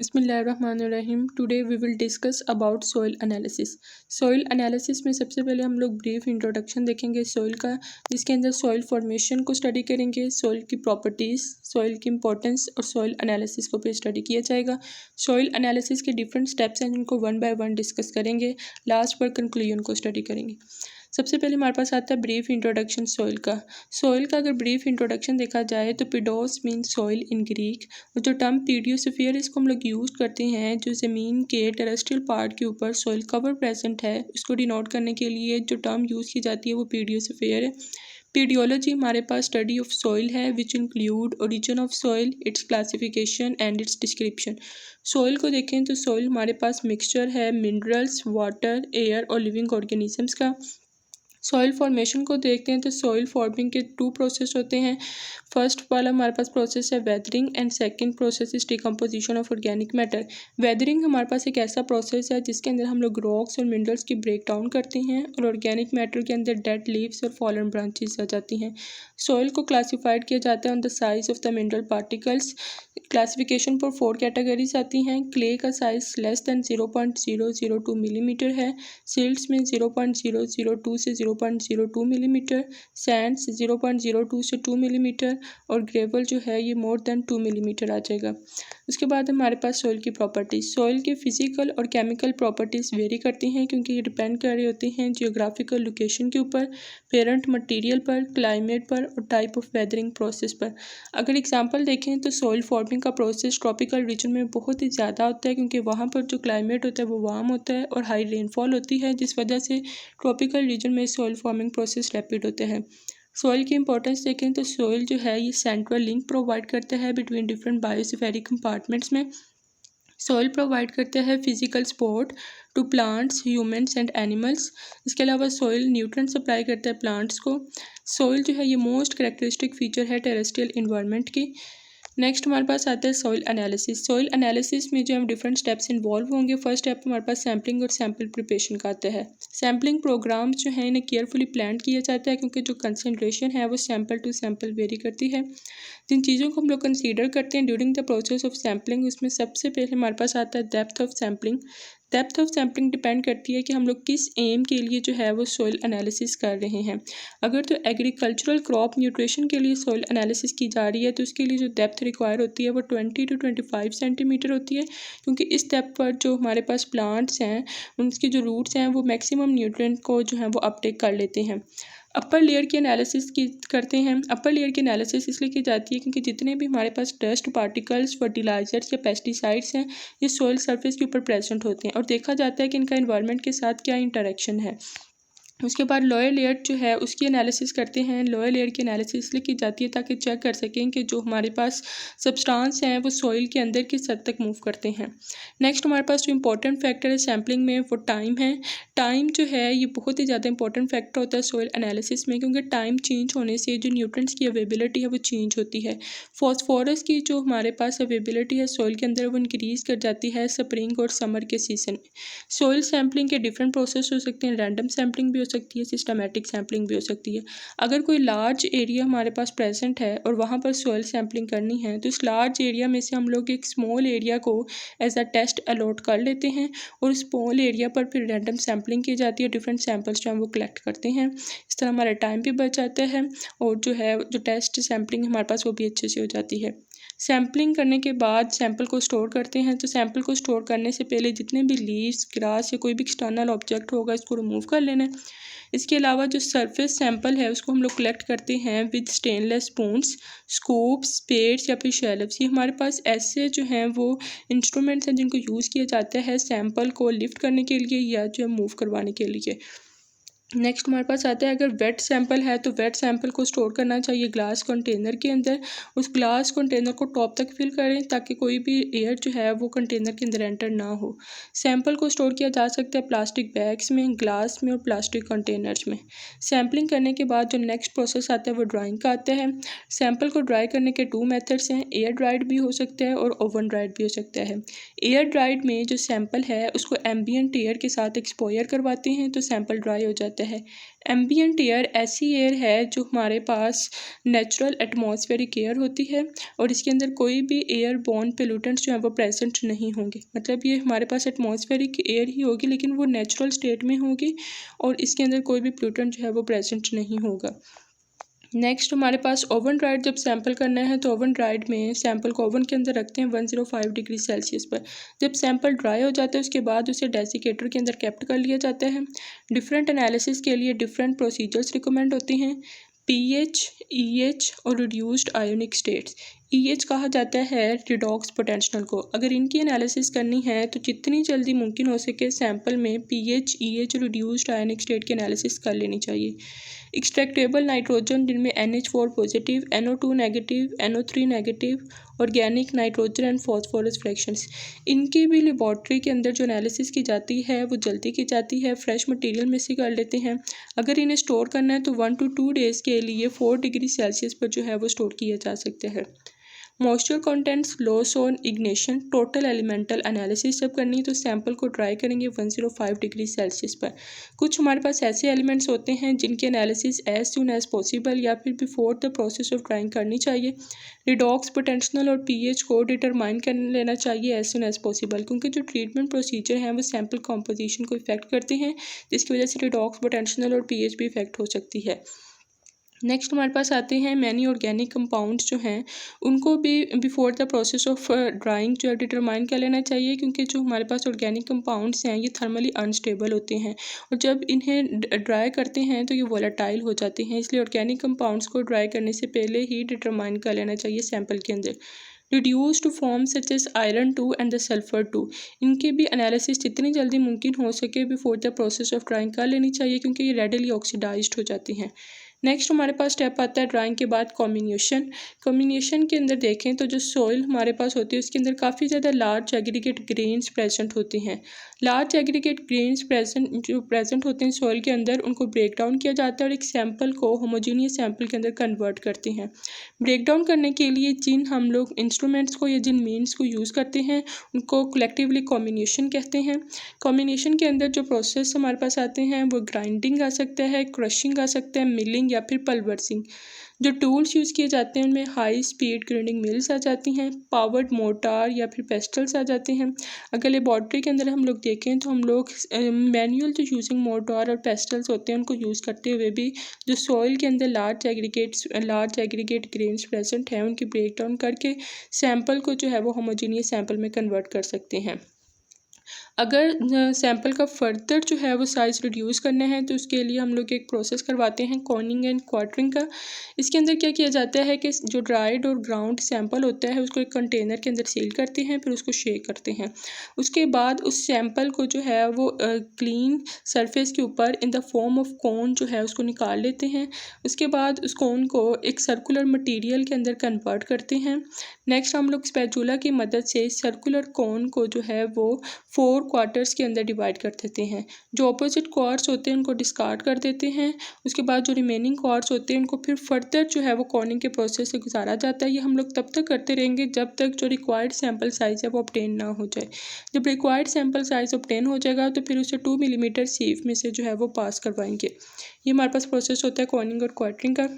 बिस्मिल्लाहिर्रहमानिर्रहीम। Today we will discuss about soil analysis. Soil analysis में सबसे पहले हम लोग ब्रीफ इंट्रोडक्शन देखेंगे सॉइल का, जिसके अंदर सॉइल फॉर्मेशन को स्टडी करेंगे, सॉइल की प्रॉपर्टीज़, सॉइल की इंपॉर्टेंस और सॉइल एनालिसिस को फिर स्टडी किया जाएगा। सॉइल एनालिसिस के डिफरेंट स्टेप्स हैं जिनको वन बाय वन डिस्कस करेंगे, लास्ट पर कंक्लूजन को स्टडी करेंगे। सबसे पहले हमारे पास आता है ब्रीफ इंट्रोडक्शन सॉइल का। सॉइल का अगर ब्रीफ इंट्रोडक्शन देखा जाए तो पिडोस मीन सॉइल इन ग्रीक, और जो टर्म पीडियोस्फीयर इसको हम लोग यूज़ करते हैं जो ज़मीन के टेरेस्ट्रियल पार्ट के ऊपर सॉइल कवर प्रेजेंट है इसको डिनोट करने के लिए जो टर्म यूज़ की जाती है वो पीडियोस्फीयर है। पीडियोलॉजी हमारे पास स्टडी ऑफ सॉइल है which include origin of soil, it's classification and it's description. Soil को देखें तो सॉइल हमारे पास मिक्सचर है मिनरल्स, वाटर, एयर और लिविंग ऑर्गेनिजम्स का। सॉइल फॉर्मेशन को देखते हैं तो सॉइल फॉर्मिंग के टू प्रोसेस होते हैं। फर्स्ट वाला हमारे पास प्रोसेस है weathering and second process is decomposition of organic matter. Weathering हमारे पास एक ऐसा प्रोसेस है जिसके अंदर हम लोग रॉक्स और मिनरल्स की ब्रेक डाउन करते हैं और ऑर्गेनिक मैटर के अंदर डेड लीव्स और फॉलन ब्रांचेस आ जाती हैं। सॉइल को क्लासीफाइड किया जाता है on the size of the mineral particles. Classification पर 4 कैटेगरीज आती हैं। क्ले का साइज लेस दैन 0.002 मिलीमीटर है, सिल्ट्स में 0.002 से 0.02 मिलीमीटर, सैंड्स 0.02 से 2 मिलीमीटर और ग्रेवल जो है ये मोर देन 2 मिलीमीटर आ जाएगा। उसके बाद हमारे पास सॉइल की प्रॉपर्टीज़। सॉइल की फिजिकल और केमिकल प्रॉपर्टीज़ वेरी करती हैं क्योंकि ये डिपेंड कर रहे होते हैं जियोग्राफिकल लोकेशन के ऊपर, पेरेंट मटेरियल पर, क्लाइमेट पर और टाइप ऑफ वेदरिंग प्रोसेस पर। अगर एग्जांपल देखें तो सॉइल फॉर्मिंग का प्रोसेस ट्रॉपिकल रीजन में बहुत ही ज़्यादा होता है क्योंकि वहाँ पर जो क्लाइमेट होता है वो वार्म होता है और हाई रेनफॉल होती है, जिस वजह से ट्रॉपिकल रीजन में सॉइल फॉर्मिंग प्रोसेस रैपिड होते हैं। सॉइल की इंपॉर्टेंस देखें तो सॉइल जो है ये सेंट्रल लिंक प्रोवाइड करता है बिटवीन डिफरेंट बायोस्फेरिक कंपार्टमेंट्स में। सॉइल प्रोवाइड करता है physical support to plants, humans and animals. इसके अलावा सॉइल न्यूट्रिएंट सप्लाई करता है प्लांट्स को। सॉइल जो है ये मोस्ट कैरेक्टरिस्टिक फीचर है टेरेस्ट्रियल इन्वायरमेंट की। नेक्स्ट हमारे पास आता है सॉइल एनालिसिस। सॉइल एनालिसिस में जो हम डिफरेंट स्टेप्स इन्वॉल्व होंगे, फर्स्ट स्टेप हमारे पास सैम्पलिंग और सैम्पल प्रिपरेशन का आता है। सैम्पलिंग प्रोग्राम्स जो हैं इन्हें केयरफुली प्लान किया जाता है क्योंकि जो कंसनट्रेशन है वो सैम्पल टू सैम्पल वेरी करती है। जिन चीज़ों को हम लोग कंसीडर करते हैं during the process of sampling, उसमें सबसे पहले हमारे पास आता है depth of sampling. Depth of sampling depend करती है कि हम लोग किस एम के लिए जो है वो सॉइल एनालिसिस कर रहे हैं। अगर तो एग्रीकल्चरल क्रॉप न्यूट्रिशन के लिए सॉइल एनालिसिस की जा रही है तो उसके लिए जो डेप्थ रिक्वायर होती है वो 20 to 25 सेंटीमीटर होती है, क्योंकि इस डेप्थ पर जो हमारे पास प्लांट्स हैं उनकी जो रूट्स हैं वो मैक्सिमम न्यूट्रिएंट को जो है वो अपटेक कर लेते हैं। अपर लेयर की एनालिसिस की करते हैं। अपर लेयर की एनालिसिस इसलिए की जाती है क्योंकि जितने भी हमारे पास डस्ट पार्टिकल्स, फर्टिलाइजर्स या पेस्टिसाइड्स हैं ये सॉइल सरफेस के ऊपर प्रेजेंट होते हैं और देखा जाता है कि इनका एनवायरनमेंट के साथ क्या इंटरेक्शन है। उसके बाद लोअर लेयर जो है उसकी एनालिसिस करते हैं। लोअर लेयर की एनालिसिस इसलिए की जाती है ताकि चेक कर सकें कि जो हमारे पास सब्सटेंस हैं वो सॉइल के अंदर किस हद तक मूव करते हैं। नेक्स्ट हमारे पास जो इंपॉर्टेंट फैक्टर है सैम्पलिंग में वो टाइम है। टाइम जो है ये बहुत ही ज़्यादा इंपॉर्टेंट फैक्टर होता है सॉइल एनालिसिस में, क्योंकि टाइम चेंज होने से जो न्यूट्रिएंट्स की अवेलेबिलिटी है वो चेंज होती है। फॉस्फोरस की जो हमारे पास अवेलेबिलिटी है सॉइल के अंदर वो इंक्रीज़ कर जाती है स्प्रिंग और समर के सीजन में। सॉइल सैम्पलिंग के डिफरेंट प्रोसेस हो सकते हैं, रैंडम सैम्पलिंग भी हो सकती है, सिस्टमैटिक सैम्पलिंग भी हो सकती है। अगर कोई लार्ज एरिया हमारे पास प्रेजेंट है और वहाँ पर सॉइल सैम्पलिंग करनी है तो इस लार्ज एरिया में से हम लोग एक स्मॉल एरिया को एज अ टेस्ट अलॉट कर लेते हैं और स्मॉल एरिया पर फिर रैंडम सैम्पलिंग की जाती है, डिफरेंट सैम्पल्स जो हम वो कलेक्ट करते हैं। इस तरह हमारा टाइम भी बच जाता है और जो है जो टेस्ट सैम्पलिंग हमारे पास वो भी अच्छे से हो जाती है। सैम्पलिंग करने के बाद सैंपल को स्टोर करते हैं। तो सैंपल को स्टोर करने से पहले जितने भी लीव्स, ग्रास या कोई भी एक्सटर्नल ऑब्जेक्ट होगा इसको रिमूव कर लेना है। इसके अलावा जो सरफेस सैंपल है उसको हम लोग कलेक्ट करते हैं with stainless spoons, scoops, spades या फिर शेल्व्स। ये हमारे पास ऐसे जो हैं वो इंस्ट्रूमेंट्स हैं जिनको यूज़ किया जाता है सैंपल को लिफ्ट करने के लिए या जो है मूव करवाने के लिए। नेक्स्ट हमारे पास आता है अगर वेट सैंपल है तो वेट सैंपल को स्टोर करना चाहिए ग्लास कंटेनर के अंदर। उस ग्लास कंटेनर को टॉप तक फिल करें ताकि कोई भी एयर जो है वो कंटेनर के अंदर एंटर ना हो। सैंपल को स्टोर किया जा सकता है प्लास्टिक बैग्स में, ग्लास में और प्लास्टिक कंटेनर्स में। सैम्पलिंग करने के बाद जो नेक्स्ट प्रोसेस आता है वो ड्राइंग का आता है। सैंपल को ड्राई करने के 2 मेथड्स हैं, एयर ड्राइड भी हो सकता है और ओवन ड्राइड भी हो सकता है। एयर ड्राइड में जो सैंपल है उसको एम्बियंट एयर के साथ एक्सपोयर करवाते हैं तो सैंपल ड्राई हो जाता है। जाता है। एम्बियंट एयर ऐसी एयर है जो हमारे पास नेचुरल एटमॉस्फेरिक एयर होती है और इसके अंदर कोई भी एयर बॉर्न पोल्यूटेंट्स जो है वो प्रेजेंट नहीं होंगे। मतलब ये हमारे पास एटमॉस्फेरिक एयर ही होगी लेकिन वो नेचुरल स्टेट में होगी और इसके अंदर कोई भी पोल्यूटेंट जो है वो प्रेजेंट नहीं होगा। नेक्स्ट हमारे पास ओवन ड्राइड जब सैंपल करना है तो ओवन ड्राइड में सैंपल को ओवन के अंदर रखते हैं 105 डिग्री सेल्सियस पर। जब सैंपल ड्राई हो जाता है उसके बाद उसे डेसिकेटर के अंदर कैप्ट कर लिया जाता है। डिफरेंट एनालिसिस के लिए डिफरेंट प्रोसीजर्स रिकमेंड होती हैं। पीएच, ईएच और रिड्यूस्ड आयोनिक स्टेट्स। ईएच कहा जाता है रिडॉक्स पोटेंशियल को। अगर इनकी एनालिसिस करनी है तो जितनी जल्दी मुमकिन हो सके सैंपल में पीएच, ईएच और रिड्यूस्ड आयोनिक स्टेट की एनालिसिस कर लेनी चाहिए। एक्सट्रैक्टेबल नाइट्रोजन जिनमें NH4 positive, NO2 negative, NO3 negative, organic nitrogen and phosphorus fractions, इनकी भी लेबॉर्ट्री के अंदर जो एनालिसिस की जाती है वो जल्दी की जाती है। फ्रेश मटेरियल में से कर लेते हैं। अगर इन्हें स्टोर करना है तो 1 to 2 डेज़ के लिए 4 डिग्री सेल्सियस पर जो है वो स्टोर किया जा सकता है। Moisture contents, loss on ignition, total elemental analysis जब करनी है तो सैंपल को ड्राई करेंगे 105 डिग्री सेल्सियस पर। कुछ हमारे पास ऐसे एलिमेंट्स होते हैं जिनकी analysis as soon as possible या फिर before the process of drying करनी चाहिए। रिडॉक्स पोटेंशियल और पीएच को डिटरमाइन कर लेना चाहिए एज सून एज पॉसिबल, क्योंकि जो ट्रीटमेंट प्रोसीजर हैं वो सैंपल कॉम्पोजिशन को इफेक्ट करते हैं जिसकी वजह से रिडॉक्स पोटेंशियल और पीएच भी इफेक्ट हो सकती है। नेक्स्ट हमारे पास आते हैं मैनी ऑर्गेनिक कंपाउंड्स जो हैं उनको भी before the process of drawing जो है डिटरमाइन कर लेना चाहिए, क्योंकि जो हमारे पास ऑर्गेनिक कंपाउंड्स हैं ये थर्मली अनस्टेबल होते हैं और जब इन्हें ड्राई करते हैं तो ये वोलेटाइल हो जाते हैं। इसलिए ऑर्गेनिक कंपाउंड्स को ड्राई करने से पहले ही डिटरमाइन कर लेना चाहिए सैंपल के अंदर। Reduced form such as iron 2 and the sulphur 2, इनकी भी एनालिसिस जितनी जल्दी मुमकिन हो सके before the process of drying कर लेनी चाहिए, क्योंकि ये रेडिली ऑक्सीडाइज्ड हो जाती हैं। नेक्स्ट हमारे पास स्टेप आता है ड्राइंग के बाद कॉम्बिनेशन। कॉम्बिनेशन के अंदर देखें तो जो सॉइल हमारे पास होती है उसके अंदर काफ़ी ज़्यादा लार्ज एग्रीगेट ग्रेन्स प्रेजेंट होते हैं। लार्ज एग्रीगेट ग्रेन्स प्रेजेंट होते हैं सॉइल के अंदर, उनको ब्रेक डाउन किया जाता है और एक सैंपल को होमोजीनियस सैंपल के अंदर कन्वर्ट करते हैं। ब्रेक डाउन करने के लिए जिन हम लोग इंस्ट्रूमेंट्स को या जिन मीन्स को यूज़ करते हैं उनको कलेक्टिवली कॉम्बिनेशन कहते हैं। कॉम्बिनेशन के अंदर जो प्रोसेस हमारे पास आते हैं वो ग्राइंडिंग आ सकता है, क्रशिंग आ सकता है, मिलिंग या फिर पल्वर्सिंग। जो टूल्स यूज़ किए जाते हैं उनमें हाई स्पीड ग्राइंडिंग मिल्स आ जाती हैं, पावर्ड मोटार या फिर पेस्टल्स आ जाते हैं। अगर लेबॉर्ट्री के अंदर हम लोग देखें तो हम लोग मैनुअल जो यूजिंग मोटार और पेस्टल्स होते हैं उनको यूज़ करते हुए भी जो सॉइल के अंदर लार्ज एग्रीगेट ग्रेन्स प्रेजेंट हैं उनकी ब्रेक डाउन करके सैंपल को जो है वो होमोजीनियस सैंपल में कन्वर्ट कर सकते हैं। अगर सैंपल का फर्दर जो है वो साइज़ रिड्यूस करना है तो उसके लिए हम लोग एक प्रोसेस करवाते हैं कॉनिंग एंड क्वार्टरिंग का। इसके अंदर क्या किया जाता है कि जो ड्राइड और ग्राउंड सैंपल होता है उसको एक कंटेनर के अंदर सील करते हैं, फिर उसको शेक करते हैं। उसके बाद उस सैंपल को जो है वो क्लीन सरफेस के ऊपर in the form of cone जो है उसको निकाल लेते हैं। उसके बाद उस कोन को एक सर्कुलर मटीरियल के अंदर कन्वर्ट करते हैं। नेक्स्ट हम लोग स्पैचुला की मदद से सर्कुलर कोन को जो है वो 4 क्वार्टर्स के अंदर डिवाइड कर देते हैं। जो अपोजिट क्वार्ट्स होते हैं उनको डिस्कार्ड कर देते हैं। उसके बाद जो रिमेनिंग क्वार्ट्स होते हैं उनको फिर फर्दर जो है वो कॉनिंग के प्रोसेस से गुजारा जाता है। ये हम लोग तब तक करते रहेंगे जब तक जो रिक्वायर्ड सैंपल साइज़ है वो ऑब्टेन ना हो जाए। जब रिक्वायर्ड सैंपल साइज़ ऑब्टेन हो जाएगा तो फिर उसे 2 मिलीमीटर सीव में से जो है वो पास करवाएंगे। ये हमारे पास प्रोसेस होता है कॉनिंग और क्वार्टरिंग का।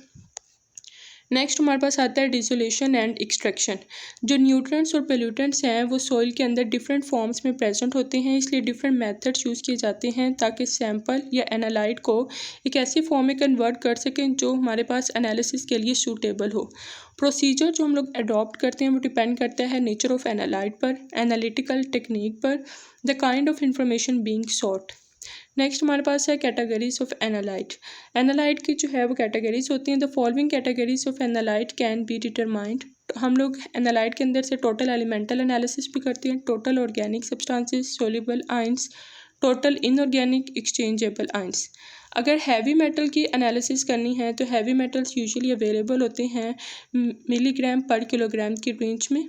नेक्स्ट हमारे पास आता है डिसोल्यूशन एंड एक्सट्रैक्शन। जो न्यूट्रिएंट्स और पोल्यूटेंट्स हैं वो सॉइल के अंदर डिफरेंट फॉर्म्स में प्रेजेंट होते हैं, इसलिए डिफरेंट मेथड्स यूज़ किए जाते हैं ताकि सैंपल या एनालाइट को एक ऐसी फॉर्म में कन्वर्ट कर सकें जो हमारे पास एनालिसिस के लिए सूटेबल हो। प्रोसीजर जो हम लोग अडॉप्ट करते हैं वो डिपेंड करता है नेचर ऑफ एनालाइट पर, एनालिटिकल टेक्निक पर, the kind of information being sought. Next हमारे पास है कैटेगरीज ऑफ एनालाइट। एनालाइट की जो है वो कैटेगरीज होती हैं। The following categories of analyte can be determined. हम लोग एनालाइट के अंदर से टोटल एलिमेंटल एनालिसिस भी करते हैं, total organic substances, soluble ions, total inorganic exchangeable ions. अगर हैवी मेटल की एनालिसिस करनी है तो हैवी मेटल्स यूजुअली अवेलेबल होते हैं मिलीग्राम पर किलोग्राम की रेंज में।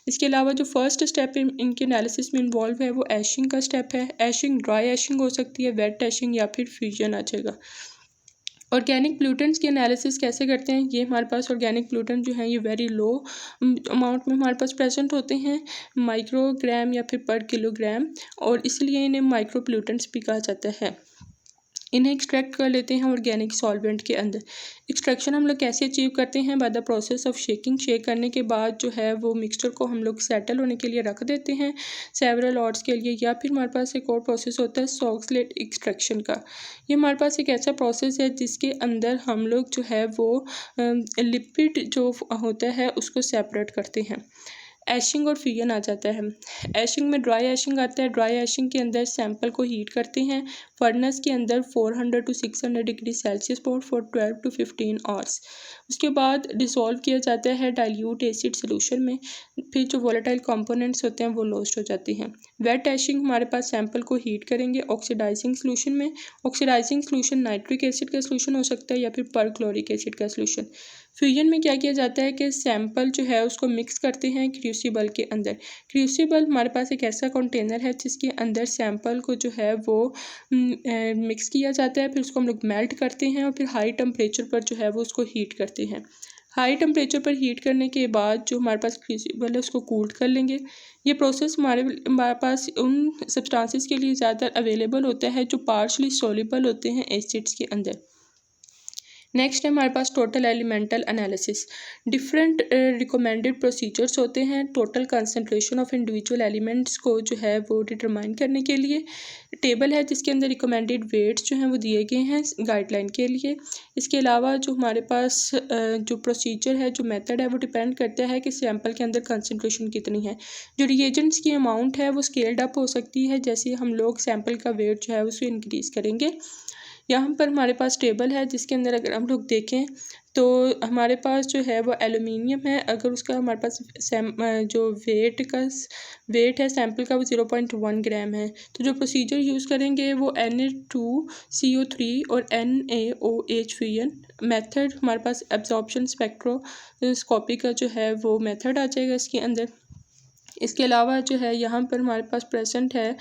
इसके अलावा जो फर्स्ट स्टेप इनके एनालिसिस में इन्वॉल्व है वो एशिंग का स्टेप है। एशिंग ड्राई एशिंग हो सकती है, वेट एशिंग या फिर फ्यूजन आ जाएगा। ऑर्गेनिक पोल्यूटेंट्स की एनालिसिस कैसे करते हैं? ये हमारे पास ऑर्गेनिक पोल्यूटेंट जो हैं ये वेरी लो अमाउंट में हमारे पास प्रेजेंट होते हैं, माइक्रोग्राम या फिर पर किलोग्राम, और इसलिए इन्हें माइक्रो पोल्यूटेंट्स भी कहा जाता है। इन्हें एक्सट्रैक्ट कर लेते हैं ऑर्गेनिक सॉल्वेंट के अंदर। एक्सट्रैक्शन हम लोग कैसे अचीव करते हैं? By the process of shaking. Shake करने के बाद जो है वो मिक्सचर को हम लोग सेटल होने के लिए रख देते हैं सेवरल आवर्स के लिए। या फिर हमारे पास एक और प्रोसेस होता है सॉल्ट एक्सट्रैक्शन का। ये हमारे पास एक ऐसा प्रोसेस है जिसके अंदर हम लोग जो है वो लिपिड जो होता है उसको सेपरेट करते हैं। एशिंग और फ्यूजन आ जाता है। एशिंग में ड्राई एशिंग आता है। ड्राई एशिंग के अंदर सैंपल को हीट करते हैं फर्नेस के अंदर 400 to 600 degree Celsius for 12 to 15 hours. उसके बाद डिसॉल्व किया जाता है डाइल्यूट एसिड सोल्यूशन में। फिर जो वोलेटाइल कंपोनेंट्स होते हैं वो लॉस्ट हो जाते हैं। वेट एशिंग हमारे पास सैंपल को हीट करेंगे ऑक्सीडाइजिंग सोल्यूशन में। ऑक्सीडाइजिंग सोल्यूशन नाइट्रिक एसिड का सोल्यूशन हो सकता है या फिर परक्लोरिक एसिड का सोल्यूशन। फ्यूजन में क्या किया जाता है कि सैंपल जो है उसको मिक्स करते हैं क्रूसिबल के अंदर। क्रूसिबल हमारे पास एक ऐसा कंटेनर है जिसके अंदर सैंपल को जो है वो मिक्स किया जाता है। फिर उसको हम लोग मेल्ट करते हैं और फिर हाई टेम्परेचर पर जो है वो उसको हीट करते हैं। हाई टेम्परेचर पर हीट करने के बाद जो हमारे पास क्रूसिबल है उसको कूल्ड कर लेंगे। ये प्रोसेस हमारे पास उन सब्सटेंसेस के लिए ज़्यादातर अवेलेबल होता है जो पार्शली सॉल्युबल होते हैं एसिड्स के अंदर। नेक्स्ट है हमारे पास total elemental analysis. Different recommended procedures होते हैं total concentration of individual elements को जो है वो डिटरमाइन करने के लिए। टेबल है जिसके अंदर रिकमेंडेड वेट्स जो हैं वो दिए गए हैं गाइडलाइन के लिए। इसके अलावा जो हमारे पास जो प्रोसीजर है जो मेथड है वो डिपेंड करता है कि सैंपल के अंदर कंसंट्रेशन कितनी है। जो रिएजेंट्स की अमाउंट है वो स्केल्ड अप हो सकती है जैसे हम लोग सैंपल का वेट जो है उसको इंक्रीज़ करेंगे। यहाँ पर हमारे पास टेबल है जिसके अंदर अगर हम लोग देखें तो हमारे पास जो है वो एल्युमिनियम है। अगर उसका हमारे पास जो वेट है सैंपल का वो 0.1 ग्राम है। तो जो प्रोसीजर यूज़ करेंगे वो Na2CO3 और NaOH फ्यूजन मेथड। हमारे पास एब्जॉर्प्शन स्पेक्ट्रोस्कोपी का जो है वो मेथड आ जाएगा इसके अंदर। इसके अलावा जो है यहाँ पर हमारे पास प्रेजेंट है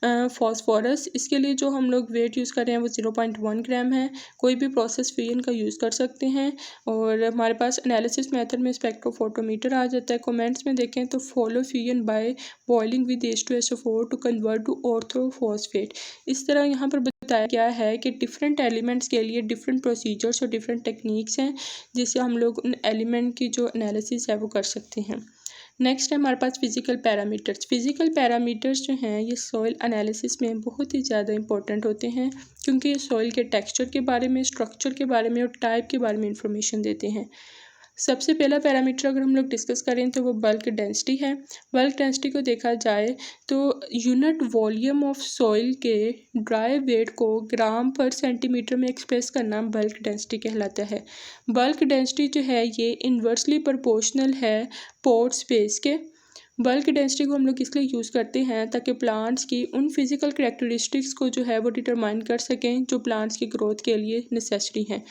फॉस्फोरस। इसके लिए जो हम लोग वेट यूज़ कर रहे हैं वो 0.1 ग्राम है। कोई भी प्रोसेस फ्यूजन का यूज़ कर सकते हैं। और हमारे पास एनालिसिस मेथड में स्पेक्ट्रोफोटोमीटर आ जाता है। कमेंट्स में देखें तो follow fusion by boiling with H2SO4 to convert to orthophosphate. इस तरह यहाँ पर बताया गया है कि डिफरेंट एलिमेंट्स के लिए डिफरेंट प्रोसीजर्स और डिफरेंट टेक्निक्स हैं जिससे हम लोग उन एलिमेंट की जो एनालिसिस है वो कर सकते हैं। नेक्स्ट है हमारे पास फिजिकल पैरामीटर्स। फिजिकल पैरामीटर्स जो हैं ये सॉइल एनालिसिस में बहुत ही ज़्यादा इंपॉर्टेंट होते हैं क्योंकि ये सॉइल के टेक्सचर के बारे में, स्ट्रक्चर के बारे में और टाइप के बारे में इंफॉर्मेशन देते हैं। सबसे पहला पैरामीटर अगर हम लोग डिस्कस करें तो वो बल्क डेंसिटी है। बल्क डेंसिटी को देखा जाए तो यूनिट वॉल्यूम ऑफ सॉइल के ड्राई वेट को ग्राम पर सेंटीमीटर में एक्सप्रेस करना बल्क डेंसिटी कहलाता है। बल्क डेंसिटी जो है ये इन्वर्सली प्रोपोर्शनल है पोर स्पेस के। बल्क डेंसिटी को हम लोग इसलिए यूज़ करते हैं ताकि प्लांट्स की उन फिजिकल कैरेक्टरिस्टिक्स को जो है वो डिटरमाइन कर सकें जो प्लांट्स की ग्रोथ के लिए नेसेसरी हैं।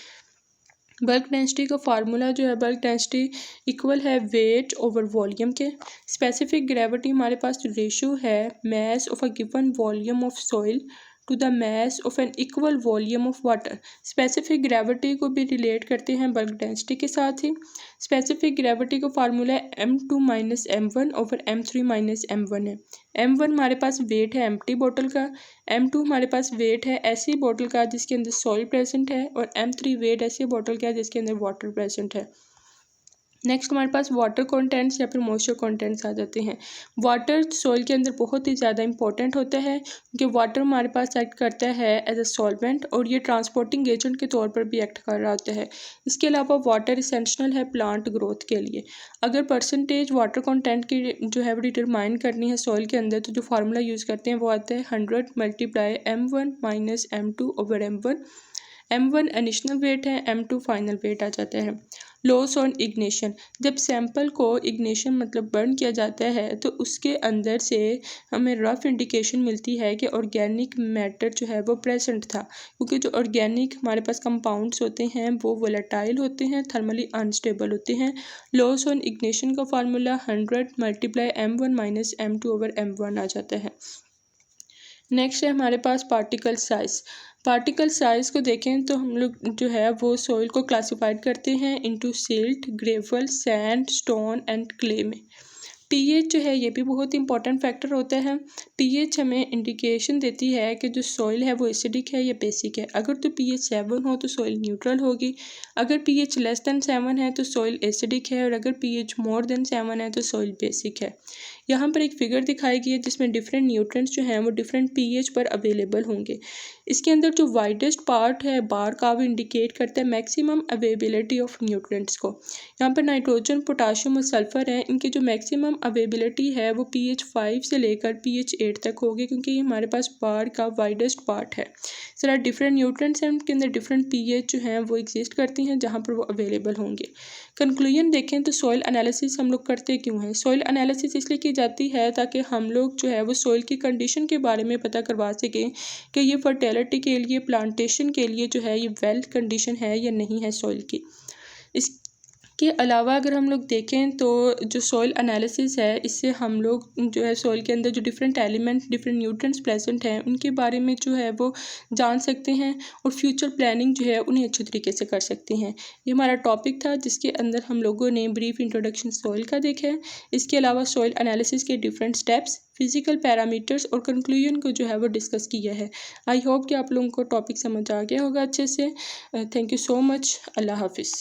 बल्क डेंसिटी का फार्मूला जो है बल्क डेंसिटी इक्वल है वेट ओवर वॉल्यूम के। स्पेसिफिक ग्रेविटी हमारे पास रेशियो है mass of a given volume of soil to the mass of an equal volume of water. Specific gravity को भी रिलेट करते हैं बल्क डेंसिटी के साथ ही। स्पेसिफिक ग्रेविटी का फार्मूला है m2 minus m1 over m3 minus m1 है। m1 हमारे पास वेट है एम्प्टी बोतल का। m2 हमारे पास वेट है ऐसी बोतल का जिसके अंदर सॉइल प्रेजेंट है। और m3 वेट ऐसी बोतल का जिसके अंदर वाटर प्रेजेंट है। नेक्स्ट हमारे पास वाटर कंटेंट्स या फिर मॉइस्चर कंटेंट्स आ जाते हैं। वाटर सॉइल के अंदर बहुत ही ज़्यादा इंपॉर्टेंट होता है क्योंकि वाटर हमारे पास एक्ट करता है एज अ सॉल्वेंट और ये ट्रांसपोर्टिंग एजेंट के तौर पर भी एक्ट कर रहा होता है। इसके अलावा वाटर इसेंशियल है प्लांट ग्रोथ के लिए। अगर परसेंटेज वाटर कंटेंट की जो है वो डिटरमाइन करनी है सॉइल के अंदर तो जो फार्मूला यूज़ करते हैं वो आता है 100 multiply m1 minus m2 over m1। m1 additional weight है, m2 फाइनल वेट आ जाता है। Loss on ignition. जब सैंपल को इग्निशन मतलब बर्न किया जाता है तो उसके अंदर से हमें रफ इंडिकेशन मिलती है कि ऑर्गेनिक मैटर जो है वो प्रेजेंट था क्योंकि जो ऑर्गेनिक हमारे पास कंपाउंड्स होते हैं वो वोलेटाइल होते हैं, थर्मली अनस्टेबल होते हैं। लॉस ऑन इग्निशन का formula 100 multiply m1 minus m2 over m1 आ जाता है। नेक्स्ट है हमारे पास पार्टिकल साइज़। पार्टिकल साइज़ को देखें तो हम लोग जो है वो सॉइल को क्लासिफाइड करते हैं into silt, gravel, sand, stone and clay में। pH जो है ये भी बहुत इंपॉर्टेंट फैक्टर होता है। pH हमें इंडिकेशन देती है कि जो सॉइल है वो एसिडिक है या बेसिक है। अगर तो pH 7 हो तो सॉइल न्यूट्रल होगी, अगर pH लेस देन 7 है तो सॉइल एसिडिक है, और अगर pH मोर देन 7 है तो सॉइल बेसिक है। यहाँ पर एक फिगर दिखाई गई है जिसमें डिफरेंट न्यूट्रिएंट्स जो हैं वो डिफरेंट pH पर अवेलेबल होंगे। इसके अंदर जो वाइडेस्ट पार्ट है बार का वो इंडिकेट करता है मैक्सिमम अवेलेबिलिटी ऑफ न्यूट्रिएंट्स को। यहाँ पर नाइट्रोजन, पोटाशियम और सल्फर हैं, इनकी जो मैक्सिमम अवेलेबिलिटी है वो pH 5 से लेकर pH 8 तक होगी, क्योंकि ये हमारे पास बार का वाइडेस्ट पार्ट है। सारा डिफरेंट न्यूट्रिएंट्स हैं, उनके अंदर डिफरेंट pH जो हैं वो एग्जिस्ट करती हैं जहाँ पर वो अवेलेबल होंगे। कंक्लूजन देखें तो सॉइल एनालिसिस हम लोग करते क्यों हैं? सॉइल एनालिसिस इसलिए की जाती है ताकि हम लोग जो है वो सॉइल की कंडीशन के बारे में पता करवा सकें कि ये फर्टिलिटी के लिए, प्लांटेशन के लिए जो है ये वेल कंडीशन है या नहीं है सॉइल की। इसके अलावा अगर हम लोग देखें तो जो सॉइल एनालिसिस है इससे हम लोग जो है सॉइल के अंदर जो different element, different nutrients present हैं उनके बारे में जो है वो जान सकते हैं, और फ्यूचर प्लानिंग जो है उन्हें अच्छे तरीके से कर सकते हैं। ये हमारा टॉपिक था जिसके अंदर हम लोगों ने ब्रीफ इंट्रोडक्शन सॉइल का देखा है। इसके अलावा सॉइल एनालिसिस के डिफरेंट स्टेप्स, फिजिकल पैरामीटर्स और कंक्लूजन को जो है वो डिस्कस किया है। आई होप कि आप लोगों को टॉपिक समझ आ गया होगा अच्छे से। Thank you so much. अल्लाह हाफिज़।